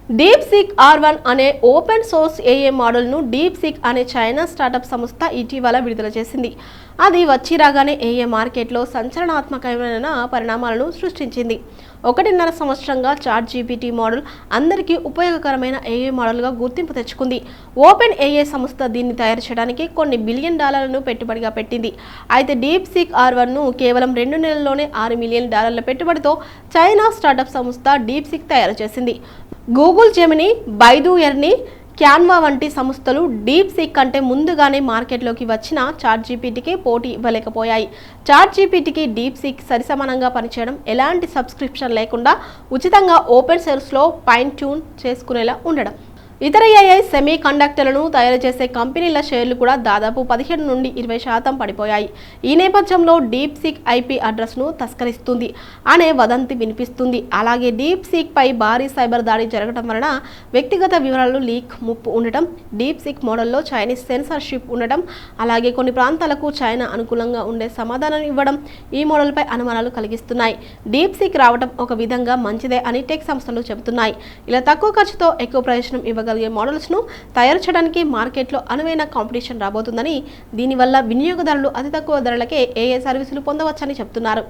DeepSeek R1 అనే open source AI మోడల్ను DeepSeek అనే చైనా స్టార్టప్ సంస్థ ఇటీవల విడుదల చేసింది. అది వచ్చి రాగానే ఏఐ మార్కెట్లో సంచలనాత్మకమైన పరిణామాలను సృష్టించింది. 1.5 సంవత్సరంగా చాట్ జీపీటీ మోడల్ అందరికీ ఉపయోగకరమైన ఏఐ మోడల్గా గుర్తింపు తెచ్చుకుంది. ఓపెన్ ఏఐ సంస్థ దీన్ని తయారు చేయడానికి కొన్ని బిలియన్ డాలర్లను పెట్టుబడిగా పెట్టింది. అయితే డీప్సీక్ R1ను కేవలం 2 నెలల్లోనే $6 మిలియన్ పెట్టుబడితో చైనా స్టార్టప్ సంస్థ డీప్సీక్ తయారు చేసింది. గూగుల్ జెమిని, బైడు ఎర్నీ, క్యాన్వా వంటి సంస్థలు డీప్సీక్ కంటే ముందుగానే మార్కెట్లోకి వచ్చిన చాట్ జీపీటీకి పోటీ ఇవ్వలేకపోయాయి. చాట్ జీపీటీకి డీప్సీక్ సరిసమానంగా పనిచేయడం, ఎలాంటి సబ్స్క్రిప్షన్ లేకుండా ఉచితంగా ఓపెన్ సోర్స్లో ఫైన్ ట్యూన్ చేసుకునేలా ఉండడం. ఇతర ఏఐ సెమీ కండక్టర్లను తయారు చేసే కంపెనీల షేర్లు కూడా దాదాపు 15 నుండి 20% పడిపోయాయి. ఈ నేపథ్యంలో డీప్సీక్ ఐపీ అడ్రస్ను తస్కరిస్తుంది అనే వదంతి వినిపిస్తుంది. అలాగే డీప్సీక్ పై భారీ సైబర్ దాడి జరగడం వలన వ్యక్తిగత వివరాలు లీక్ ముప్పు ఉండటం, డీప్సీక్ మోడల్లో చైనీస్ సెన్సార్షిప్ ఉండటం, అలాగే కొన్ని ప్రాంతాలకు చైనా అనుకూలంగా ఉండే సమాధానం ఇవ్వడం ఈ మోడల్పై అనుమానాలు కలిగిస్తున్నాయి. డీప్సీక్ రావడం ఒక విధంగా మంచిదే అని టెక్ సంస్థలు చెబుతున్నాయి. ఇలా తక్కువ ఖర్చుతో ఎక్కువ ప్రయోజనం ఇవ్వగలిగే మోడల్స్ను తయారు చేయడానికి మార్కెట్లో అనువైన కాంపిటీషన్ రాబోతుందని, దీనివల్ల వినియోగదారులు అతి తక్కువ ధరలకే ఏఐ సర్వీసులు పొందవచ్చని చెబుతున్నారు.